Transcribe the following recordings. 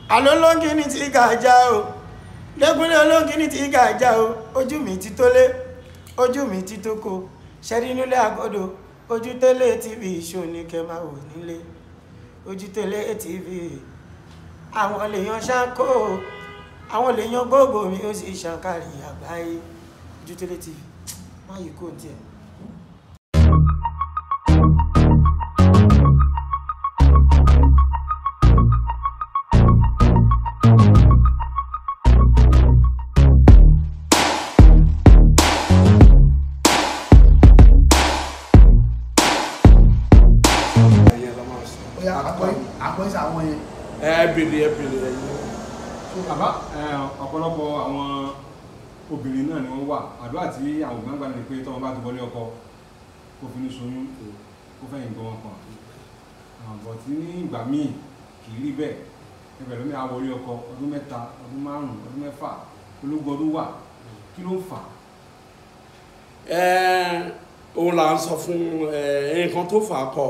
Alólóńgì ní ti gàjà o. Lẹ́gúnlé olóńgì ní ti gàjà o. Ojú mi ti tólé, ojú mi ti tóko. Ṣẹ́rí nílé àgọ́dọ̀, ojú télé TV show ní kẹ́ máa wò nílé. Ojú télé TV. Àwọn lèèyàn ṣáńkó, àwọn lèèyàn gbogbo mi ó sì ṣàǹkàrí àgbáyé. Ojú télé TV. Má yìí kò tiẹ̀. Bèrè àbá ọ̀pọ̀lọpọ̀ àwọn obìnrin náà ni wọ́n wà àdúrà tí àwọn ògbọ́n gbà ní pé tọ́wọ́n bá ti wọlé ọkọ kó fi ní ṣoyún kó fẹ́ yìnbọn wọn kan àbọ̀ tí ní ìgbà míì kì í rí bẹ́ẹ̀ ẹgbẹ̀ lómi àwọlé ọkọ ọdún 3 ọdún 5 ọdún 6 ológun ọdún wà kí ló ń fà? Òun là ń sọ fún nǹkan tó fà á kọ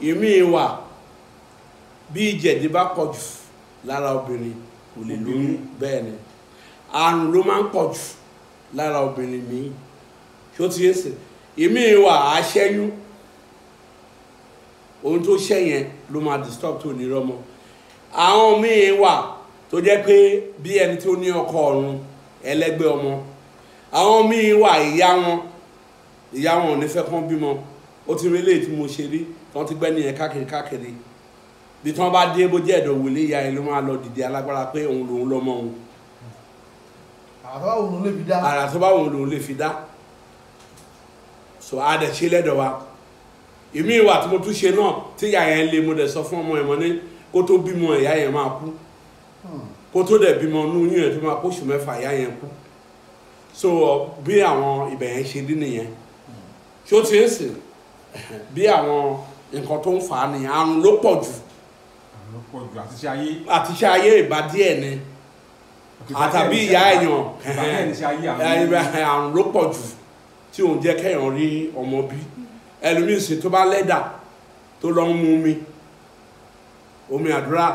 ìmí wà bí ìjẹ̀dí bá pọ̀ jù lára obìnrin kò lè lóyún bẹ́ẹ̀ ni àrùn ló máa ń pọ̀ jù lára obìnrin míì ṣó ti yẹn sè ìmí wà á ṣẹ́yún ohun tó ṣẹ́yẹn ló máa disturb tó ní rọ́mọ àwọn míì wà tó jẹ́ pé bí ẹni tó ní ọkọ ọ̀run ẹlẹ́gbẹ́ ọmọ àwọn míì wà ìyá wọn ò ní fẹ́ kán bímọ ó ti rí eléyìí tí mo ṣe rí tí wọ́n ti gbẹ́ nìyẹn káàkiri bí tí wọ́n bá dé bó jẹ́ ẹ̀dọ̀ wòlé ìyá ẹ̀ ló máa lọ dìde alágbára pé òun lòun lọ́mọ òun. Àrà tó bá òun lè fi dá. Àrà tó bá òun lòun lè fi dá. So a dẹ̀ ṣe lẹ́dọ̀ wa. Ìmí ìwà tí mo tún ṣe náà tí ìyá yẹn lè mo dẹ̀ sọ fún ọmọ ẹ̀ mọ́ ní kó tó bímọ ìyá yẹn máa kú. Kó tó dẹ̀ bímọ inú yín yẹn tó máa kó oṣù 6 ìyá yẹn kú. So bí àwọn ibẹ̀ yẹn ṣe rí nìyẹn. Ṣó ti ń sìn bí àwọn nǹkan tó ń fà á nìyẹn àrùn ló pọ̀ jù àtiṣe ayé ìbá díẹ̀ ni àtàbí ìyá èèyàn àrùn ló pọ̀ jù tí òun jẹ́ kẹ́yàn rí ọmọ bí ẹlòmíì sì tó bá lẹ́dà tó lọ ń mu omi àdúrà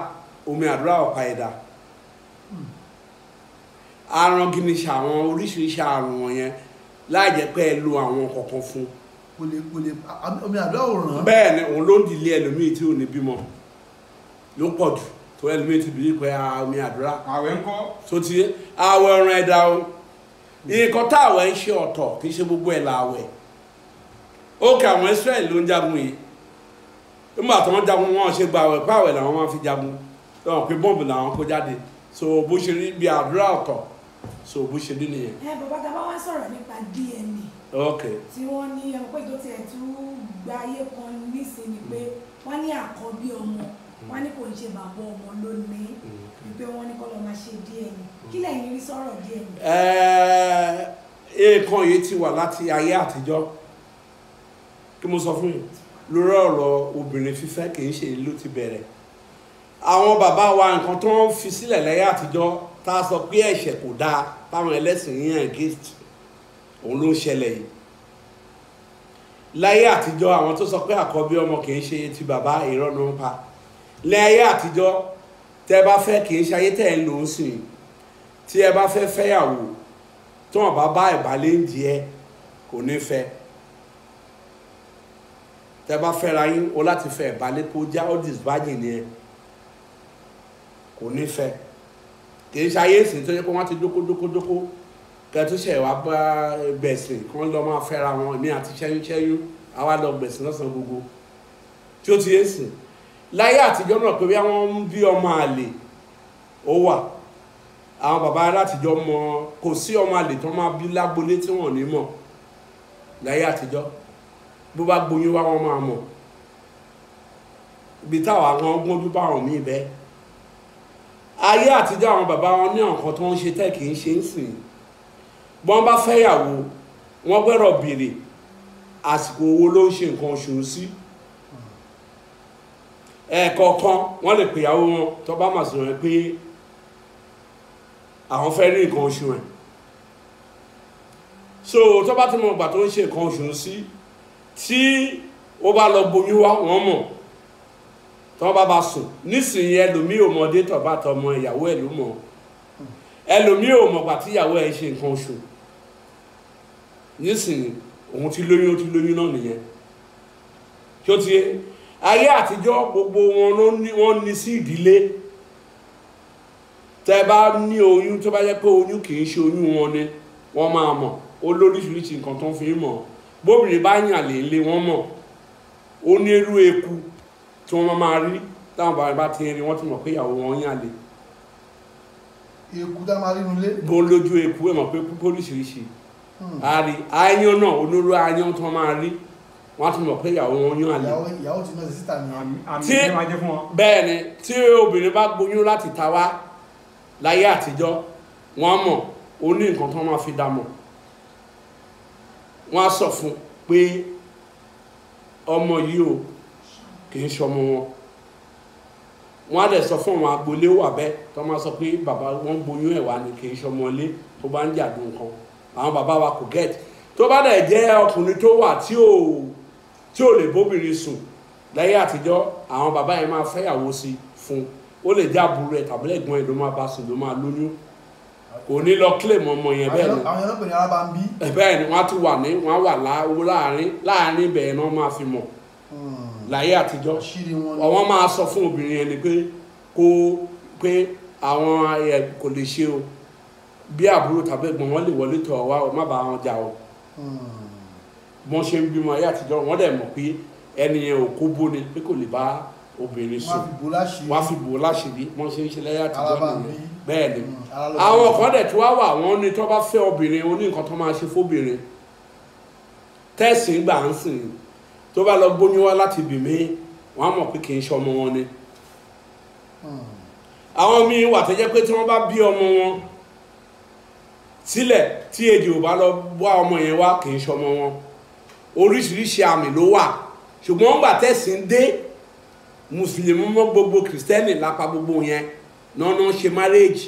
ọ̀pá ẹ̀dà àrùn gini ṣàwọn oríṣiríṣi àrùn wọ̀nyẹn láì jẹ́ pé ẹ lo àwọn kọ̀ọ̀kan fún omi àdúrà òràn bẹ́ẹ̀ ni òun ló ń dìlé ẹlòmíì tí ò ní bímọ ló pọ̀ jù tó ẹlòmíì ti bìí pé omi àdúrà àwẹ̀ ń kọ́ tó ti àwẹ̀ ọ̀ràn ẹ̀dá o nǹkan tá àwẹ̀ ń ṣe ọ̀tọ̀ kì í ṣe gbogbo ẹ̀ làwẹ̀ ó kà àwọn Israẹli ló ń jagun yìí nígbà tí wọ́n jagun wọn ṣe gba àwẹ̀ pé àwẹ̀ làwọn máa fi jagun lọ́wọ́ pé bọ́ǹbù làwọn kó jáde so bó ṣe rí bí àdúrà ọ̀tọ̀ so bó ṣe rí nìyẹn. Bàbá tá a bá wá sọ̀rọ̀ nípa DNA tí wọ́n ní ẹ̀rọ pé tó tiẹ̀ tún gba ayé kan nísìnyí pé wọ́n ní àkọ́bí ọmọ wọ́n ní kò ń ṣe bàbá ọmọ lónìí wípé wọ́n ní kọ́ lọ máa ṣe DNA kí lẹ́yìn rí sọ̀rọ̀ DNA. nǹkan yìí ti wà láti ayé àtijọ́ kí mo sọ fún yín lórí ọ̀rọ̀ obìnrin fífẹ́ kì í ṣe ló ti bẹ̀rẹ̀ àwọn bàbá wa nǹkan tó ń fi sílẹ̀ láyé àtijọ́ tá a sọ pé ẹ̀ṣẹ̀ kò dáa táwọn ẹlẹ́sìn yín against òun ló ń ṣẹlẹ̀ yìí láyé àtijọ́ àwọn tó sọ pé àkọ́bí ọmọ kì í ṣe ti bàbá irọ́ ló ń pa láyé àtijọ́ tẹ́ bá fẹ́ kì í ṣe ayé tẹ́ ń lò ó sìn tí ẹ bá fẹ́ fẹ́yàwó tí wọ́n bá ìbálẹ̀ ń di ẹ kò ní fẹ́ tẹ́ bá fẹ́ra yín o láti fẹ́ ìbálẹ̀ kó já ó disvirgin ni ẹ kò ní fẹ́ kì í ṣe ayé ìsìn tó yẹ kó wọ́n ti dókódókódókó kẹtùṣe wa bá gbẹ̀sìn kí wọ́n lọ máa fẹ́ra wọn èmi àti ṣẹ́yún àwa lọ gbẹ̀sìn lọ́sàn gbogbo tí ó ti yé sìn láyé àtijọ́ náà pé bí wọ́n ń bí ọmọ àlè ó wà àwọn bàbá látijọ́ mọ kò sí ọmọ àlè tó máa bí lágbolé tí wọ́n ní mọ̀ láyé àtijọ́ bó bá gboyún wá wọn máa mọ̀ ibi táwa kan gbójú bá wọn míì bẹ́ẹ̀ ayé àtijọ́ àwọn bàbá wọn ní nǹkan tó ń ṣe tẹ́ kì í ṣe ń sìn bọ́n bá fẹ́yàwó wọ́n gbọ́dọ̀ béèrè àsìkò owó ló ń ṣe nǹkan oṣù sí ẹ̀ẹ̀kọ̀ọ̀kan wọ́n lè pè ìyàwó wọn tó bá mà sọ̀rọ̀ pé àwọn fẹ́ rí nǹkan oṣù ẹ̀ so tó bá ti mọ ìgbà tó ń ṣe nǹkan oṣù sí tí ó bá lọ gboyún wá wọ́n mọ̀ tí wọ́n bá sùn nísìnyí ẹlòmíì ò mọ dé tọ̀ bá tọ ọmọ ìyàwó ẹ̀ ló mọ̀ ẹlòmíì ò mọ̀ gbà tí ìyàwó ẹ̀ ń ṣe nǹkan oṣù nísìnyí òun ti lóyún náà nìyẹn tí ó ti ayé àtijọ́ gbogbo wọ́n ní sí ìdílé tẹ́ bá ní oyún tó bá jẹ́ pé oyún kì í ṣe oyún wọn ni wọ́n máa mọ̀ ó lóríṣiríṣi nǹkan tó ń fi mọ̀ bóbìnrin bá yàn lè lé wọ́n mọ̀ ó ní irú eku tí wọ́n máa rí táwọn bàbá bá ti rí wọ́n ti mọ̀ pé ìyàwó wọn yàn lè. eku tá máa rí nulẹ̀. bó lójú eku ẹ̀ mọ̀ pé púpọ̀ oríṣiríṣi àárí aáyán náà onírú aáyán tí wọ́n máa rí wọ́n ti mọ̀ pé ìyàwó wọn yàn lè. ìyàwó ti náà síta ní àmì ìjẹ́ máa jẹ́ fún wọn. bẹ́ẹ̀ ni tí obìnrin bá gboyún láti ta wá láyé àtijọ́ wọ́n mọ̀ ó ní nǹkan tó máa fi dá mọ̀ wọ́n á sọ fún pé ọmọ yìí o kì í ṣọmọ wọn wọ́n á dẹ̀ sọ fún àwọn agboolé wà bẹ́ẹ̀ tó máa sọ pé bàbá wọn gboyún ẹ̀ wá ní kì í ṣọmọ ilé tó bá ń jàdùn nǹkan àwọn bàbá wa kò gẹ́ẹ̀tì tó bá dẹ̀ jẹ́ ọkùnrin tó wà tí ò lè bóbìnrin sùn láyé àtijọ́ àwọn bàbá yẹn máa fẹ́yàwó sí fún ó lè jẹ́ àbúrò ẹ̀ tàbí ẹ̀gbọ́n ẹ̀ ló máa bá sùn ló máa lóyún kò ní lọ claim ọmọ yẹn bẹ́ẹ̀ ni àwọn yẹn pè ní alábàámbí. bẹ́ẹ̀ ni wọ́n wà láàrin ibẹ̀ yẹn náà máa fi mọ̀ láyé àtijọ́ àwọn máa sọ fún obìnrin yẹn ni pé àwọn kò lè ṣe o bí àbúrò tàbí ẹ̀gbọ́n wọn lè wọlé tọ̀ wá o má bàa wọn jà o wọ́n ṣe ń bímọ ayé àtijọ́ wọ́n dẹ̀ mọ̀ pé ẹni yẹn ò kó bóni pé kò lè bá obìnrin sùn wọ́n á fi bò láṣìírí wọ́n ṣe ń ṣe láyé àtijọ́ nìyẹn bẹ́ẹ̀ ni àwọn kan dẹ̀ tó wà wọ́n ní tó bá fẹ́ obìnrin ó ní nǹkan tó máa ṣe fóbìnrin tẹ́sí gbà ń sìn tó bá lọ gbóyún wá láti bìmí wọ́n á mọ̀ pé kì í ṣe ọmọ wọn ni àwọn míì wà tó jẹ́ pé tí wọ́n bá bí ọmọ wọn sílẹ̀ tí ejò ò bá lọ wá ọmọ yẹn wá kì í ṣe ọmọ wọn oríṣiríṣi àmì ló wà ṣùgbọ́n gbà tẹ́sí ń dé mùsùlùmí mọ́ gbogbo kìrìsìtẹ́nì lápá gbogbo yẹn náà ṣe marriage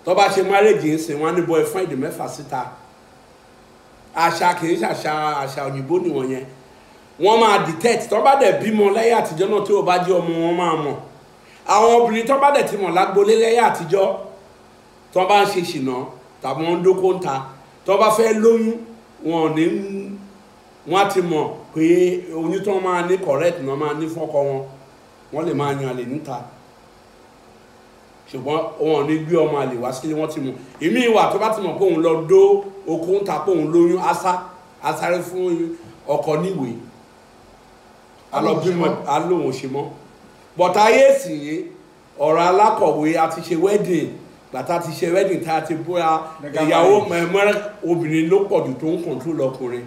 tó bá ṣe marriage ń sìn wọ́n ní boyfriend 6 síta àṣà kì í àṣà òyìnbó nìwọ̀n yẹn wọ́n máa detect tó bá dẹ̀ bímọ lẹ́yìn àtijọ́ náà tí ó bá jẹ́ ọmọ wọn máa mọ̀ àwọn obìnrin tó bá dẹ̀ ti mọ̀ lágbolé lẹ́yìn àtijọ́ tó bá ń ṣe ṣìnà tàbí wọ́n ń dókó ń ta tó bá fẹ́ lóyún wọ́n á ti mọ̀ pé oyún tó máa ní correct náà máa ní fọ́kọ wọ́n lè máa yan àlè níta ṣùgbọ́n wọn ò ní gbé ọmọ àlè wá sílé wọ́n ti mọ̀ èmi ìwà tó bá ti mọ̀ pé òun lọ dó okó ń ta pé òun lóyún asáré fún ọkọ níwèé alọ́bímọ alóhùn ṣe mọ́ bọ̀tá ayé sì yé ọ̀rọ̀ alákọ̀wé a ti ṣe wedding gbàtà ti ṣe wedding tá a ti bóra ìyàwó mẹ́rẹ́ obìnrin ló pọ̀ jù tó ń control lọkùnrin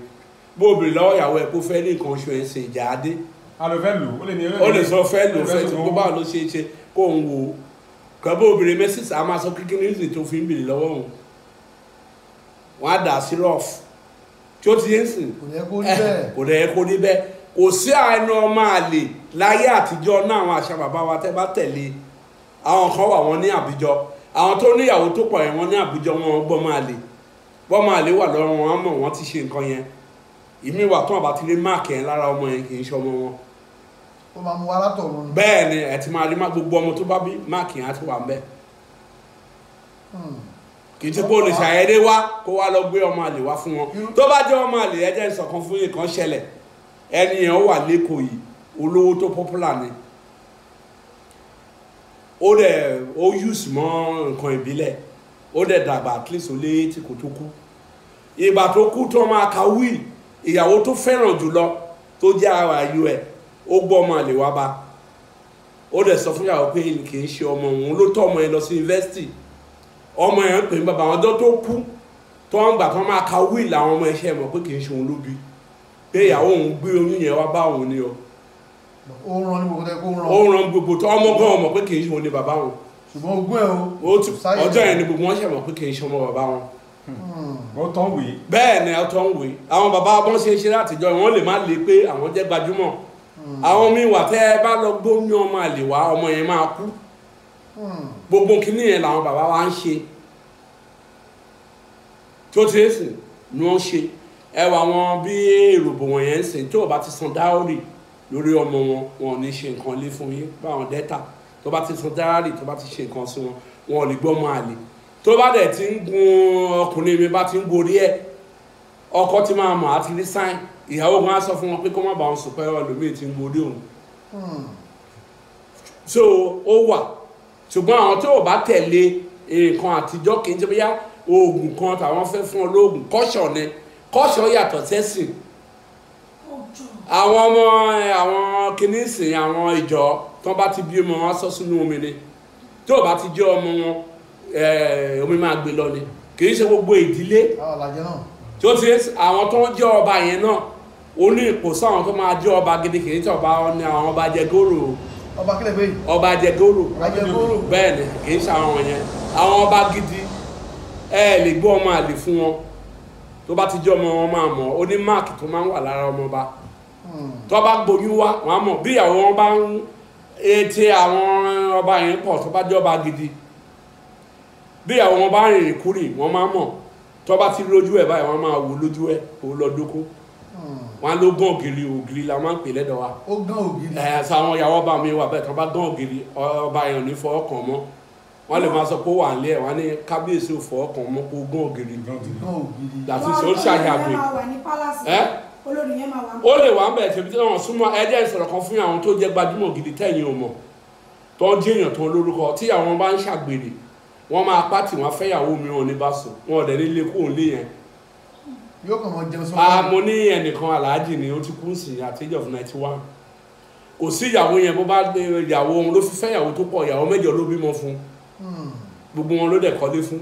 bó obìnrin lọ́wọ́ ìyàwó ẹ̀ kó fẹ́ ní nǹkan oṣù ẹ̀ ṣe ìjà adé ó lè sọ fẹ́ lò fẹ́ tí gbogbo àwọn ló ṣe é ṣe kó ń wo kọ́bọ̀ obìnrin mẹ́sìsì a máa sọ kékeré ní tó fi ń bèrè lọ́wọ́ wọn wọ́n á dà sí rough tí ó ti yé sìn kò dẹ̀ kó rí bẹ́ẹ̀ kò sí àìnà ọmọ àlè láyé àtijọ́ náà àwọn àṣà bàbá wa tẹ́ bá tẹ̀lé àwọn kan wà wọ́n ní àbíjọ àwọn tó níyàwó tó pọ̀ yẹn wọ́n ní àbíjọ wọn gbọ́mọ àlè wà lọ́rùn wọn á mọ̀ wọ́n ti ṣe nǹkan yẹn ìmí wà tó àbá ti rí máàkì yẹn lára ọmọ yẹn kì í ṣe ọmọ wọn. ó máa mú wa látọ̀run. bẹ́ẹ̀ ni ẹ̀ ti máa rí gbogbo ọmọ tó bá bí máàkì yẹn á ti wà ń bẹ́ẹ̀. kì í ti pé o lè ṣàyẹ̀dé wá kó wá lọ gbé ọmọ àlè wá fún wọn tó bá jẹ́ ọmọ àlè ẹ̀jẹ̀ ìṣọ̀kan fún yìí kan ṣẹlẹ̀ ẹni yẹn ó wà lẹ́kọ̀ọ́ yìí olówó tó popular ni ó use mọ́ nǹkan ìbílẹ̀ ó dẹ̀ dàgbà at least ó lé tí kò tó kú ìgbà tó kú tó máa ka wíìlì ìyàwó tó fẹ́ràn jùlọ tó jẹ́ ara ayò ẹ̀ ó gbọ́ ọmọ àlè wá bá ó dẹ̀ sọ fún ìyàwó pé kì í ṣe ọmọ òun ló tọ́ ọmọ yẹn lọ sí yunifásitì ọmọ yẹn ń pè ní bàbá àwọn ọjọ́ tó kú tó ń gbà tó máa ka wíìlì àwọn ọmọ ẹ̀ṣẹ́ mọ̀ pé kì í ṣe òun ló bí pé ìyàwó òun gbé oyún yẹn wá bá òun ni o ó rán ní gbogbo tẹ́ kó rán ó rán gbogbo tó ọmọ gan ọmọ pé kì í ṣe òun ni bàbá wọn ṣùgbọ́n ogún ẹ̀ o ọjọ́ yẹn ni gbogbo wọn ṣẹ̀ mọ̀ pé kì í ṣe ọmọ bàbá wọn ó tán wèé bẹ́ẹ̀ ni ó tán wèé àwọn bàbá wọn ṣe ń ṣe látijọ́ wọn lè má lè pé àwọn jẹ́ gbajúmọ̀ àwọn míì wà tẹ́ ẹ bá lọ gbóyún ọmọ àlè wá ọmọ yẹn máa kú gbogbo kìíní yẹn làwọn bàbá wa ń ṣe tí ó ti ń sìn ni wọ́n ṣe ẹwà wọn bí èròbò wọn yẹn ń sìn tí ò bá ti san dáórì lórí ọmọ wọn ò ní ṣe nǹkan lé fún yín báwọn dẹ́ta tó bá ti san dárárì tó bá ti ṣe nǹkan sí wọn ò lè gbọ́ ọmọ àlè tó bá dẹ̀ ti ń gun ọkùnrin mi bá ti ń gorí ẹ̀ ọkọ ti máa mọ̀ àti ní sáìn ìyàwó wọn á sọ fún wọn pé kó má bá wọn sùn pé ẹlòmíì ti ń gorí òun so ó wà ṣùgbọ́n àwọn tó bá tẹ̀lé nǹkan àtijọ́ kì í ṣe bóyá oògùn kan tàwọn fẹ́ fún ọ lóògùn kọ́ṣọ̀ ni kọ́ṣọ̀ yàtọ̀ sẹ́sìn àwọn ọmọ àwọn kìnnìsìn àwọn ìjọ tó bá ti bí ọmọ wọn sọ sínú omi ni tó bá ti jẹ́ ọmọ wọn omi máa gbé lọ ni kì í ṣe gbogbo ìdílé tí ó ti àwọn tó ń jẹ́ ọba yẹn náà ó ní ipò sáwọn tó máa jẹ́ ọba gidi kì í ṣe ọba ní àwọn ọba jẹgóró ọba kílẹ̀ bẹ́ẹ̀ ọba jẹgóró bẹ́ẹ̀ ni kì í ṣe àwọn yẹn àwọn ọba gidi lè gbọ́ ọmọ àlè fún wọn tó bá ti jẹ́ ọmọ wọn máa mọ̀ ó ní máàkì tó máa ń wà lára ọmọ ọba tó bá gboyún wá wọn á mọ̀ bí ìyàwó wọn bá ń etí àwọn ọba yẹn pọ̀ tó bá jẹ́ ọba gidi bí ìyàwó wọn bá rìnrìn kúrì wọn máa mọ̀ tó bá ti lójú ẹ̀ báyìí wọn máa wò lójú ẹ̀ òun lọ dóko wọn ló gán ògiri la máa ń pè lẹ́dọ̀ wa ó gán ògiri ẹ̀sà àwọn ìyàwó ọba mi wà bẹ́ẹ̀ tó bá gán ògiri ọba yẹn ò ní fọwọ́ kàn mọ́ wọ́n lè máa sọ pé ó wà nílé ẹ̀ wọ́n ní kábíyèsí ò fọwọ́ kàn mọ́ kó gán ògiri láti ṣe ó ṣàyàgbé ó lè wà ń bẹ̀ tẹ̀bí tí wọ́n súnmọ́ ẹ̀jẹ̀ ìsọ̀rọ̀ kan fún àwọn tó jẹ́ gbajúmọ̀ gidi tẹ̀yìn ò mọ̀ tó ń jẹ́yàn tó lórúkọ tí àwọn bá ń ṣàgbèrè wọ́n máa pàtì wọn fẹ́yàwó mìíràn ní báṣọ wọn ò dẹ̀ ní lé kóun lé yẹn. yóò kàn mọ́ jẹun sọ́wọ́. mo ní ẹnìkan aláàjì ni ó ti kú sí at age of 91 kò sí ìyàwó yẹn bó bá ìyàwó òun ló fi fẹ́yàwó tó pọ̀ ìyàwó 8 ló bímọ fún gbogbo wọn ló dẹ̀ kọ́lé fún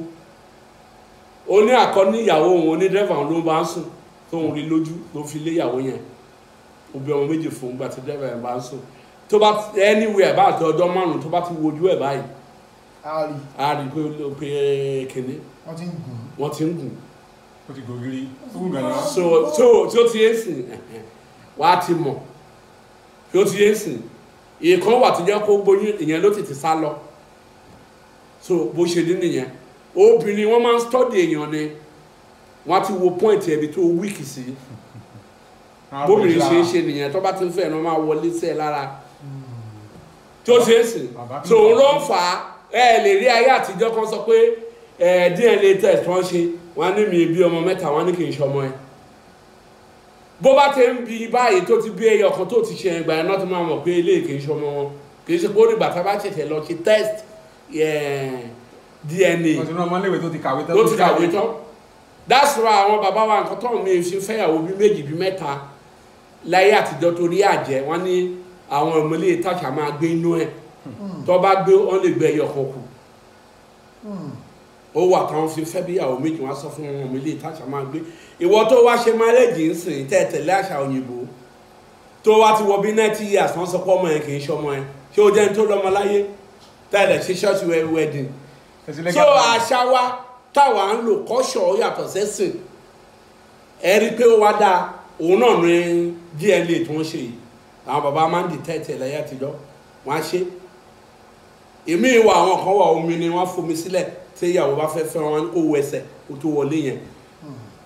ó ní àkọ́ní ìyàwó òun onídẹ́fà ló bá ń sùn tóun rí lójú ló fi lé ìyàwó yẹn ó bí ọmọ 2 fún gbà tí dẹ́fà yẹn bá ń sùn tó bá anywhere bá àti ọjọ́ 5 tó bá ti wojú ẹ̀ báyìí a rí pé kéde wọ́n ti ń gùn ó ti gògiri fún gànà. so tí ó ti yé sìn wà á ti mọ̀ tí ó ti yé sìn ìkan wà tó jẹ́ kó gbóyún ìyẹn ló tètè sá lọ so bó ṣe ní nìyẹn obìnrin wọ́n máa ń study èèyàn ni wọ́n á ti wo point ẹ̀bi tó wíìkì sí bóbìnrin ṣe é ṣe nìyẹn tó bá ti ń fẹ́ ẹ̀ náà máa wọlé sí ẹ lára tí ó ti yé sìn so òun ló ń fà á lè rí ayé àtijọ́ kan sọ pé DNA test wọ́n ṣe wọ́n ní mi bí ọmọ 3 wọ́n ní kì í ṣọmọ ẹ̀ bó bá ti ń bi báyìí tó ti bí ẹyọ kan tó ti ṣe ẹgbà ẹ̀ náà tó máa mọ̀ pé ilé kì í ṣọmọ wọn kì í ṣe pé ó nígbà tá a bá ṣẹ̀ṣẹ̀ lọ ṣe test DNA tó ti kàwé tán that's why àwọn bàbá wa nǹkan tó ń mi ṣe fẹ́yàwó bí 2 bí 3 láyé àtijọ́ torí àjẹ́ wọ́n ní àwọn ọmọlé ìtajà máa gbé inú ẹ̀ tó bá gbé wọn lè gbé ẹyọ kan kù ó wà táwọn fi fẹ́ bí ìyàwó 2 wọn sọ fún wọn ilé ìtajà máa gbé ìwọ tó wá ṣe márẹ́jì ń sìn tẹ̀lé àṣà òyìnbó tó wá ti wọ bí 90 years wọ́n sọ pé ọmọ yẹn kì í ṣọmọ ẹ ṣé ó jẹ́ ní tó lọ́mọ láyé tẹ̀lé ṣe church wedding so àṣà wa táwa ń lò kọ́ṣọ̀ yàtọ̀ sẹ́sìn ẹ rí pé ó wá dáa òun náà ní DNA tí wọ́n ṣe yìí àwọn bàbá máa ń dìtẹ́tẹ̀ láyé àtijọ́ wọ́n á ṣe èmi ìwà àwọn kan wà omi ni wọ́n fomi sílẹ̀ tí ìyàwó bá fẹ́ fẹ́ wọn kó wọ ẹsẹ̀ kó tó wọlé yẹn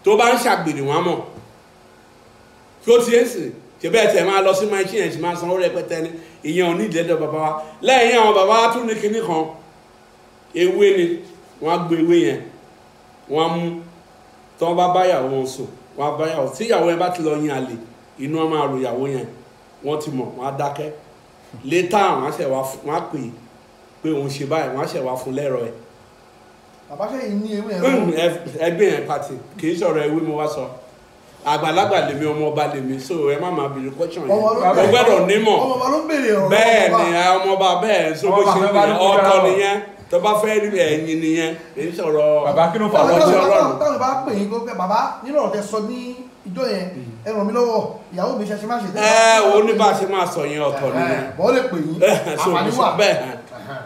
tó bá ń ṣàgbèrè wọn mọ̀ tí ó ti ń sìn ṣe bẹ́ẹ̀ tẹ̀ máa lọ sí machine yẹn ṣe máa sanwó rẹpẹtẹ ni ìyẹn ò ní ìdẹ́dọ̀ bàbá wa lẹ́yìn àwọn bàbá wa tún ní kinní kan ewé ni wọ́n á gbé ewé yẹn wọ́n á mú tí wọ́n bá báyàwó wọn sùn wọ́n á báyàwó tí ìyàwó yẹn bá ti lọ yin àlè inú wọn máa ro ìyàwó yẹn wọ́n ti mọ̀ wọ́n á dákẹ́ létà wọ́n á ṣẹ̀ wọ́n á pè pé òun ṣe báyìí wọ́n á ṣẹ̀ wá fún lẹ́rọ ẹ̀. bàbá ṣe ní ewé yẹn. ẹgbẹ́ yẹn pàtì kì í sọ̀rọ̀ ewé mo wá sọ àgbàlagbà lèmi ọmọ ọba lèmi so ẹ má máa bèrè question yẹn o gbọ́dọ̀ nímọ̀ bẹ́ẹ̀ ni ọmọ ọba bẹ́ẹ̀ so bó ṣe ní ọ̀tọ̀ nìyẹn tó bá fẹ́ rí ẹ̀yìn nìyẹn kì í sọ̀rọ̀ bàbá kí ló fà ọ̀rọ̀ tí Ọlọ́run. táwọn bá pè yín pé bàbá nínú ọ̀rọ̀ tẹ sọ ní ìjọ yẹn ẹ ràn mí lọ́wọ́ ìyàwó mi ṣe má ṣe tẹ́lẹ̀. ó ní bá a ṣe máa sọ yẹn ọ̀tọ̀ nìyẹn. bọ́ọ̀ lè pè yín àǹfààní wà. bẹ́ẹ̀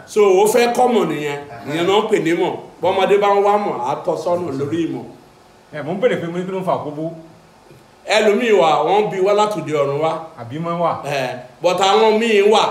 so ó fẹ́ kọ́mọ̀ nìyẹn ìyẹn náà ń pè ní mọ̀ bọ́mọdé bá ń wá mọ̀ á tọ́ sọ́nà lórí ìmọ̀. mo ń bèrè pé mo ní kí ló ń fa àkóbó. ẹlòmíì wà wọ́n bí wá látòdì ọ̀run wá. àbí mọ́ wà. bọ̀tà àwọn míì wà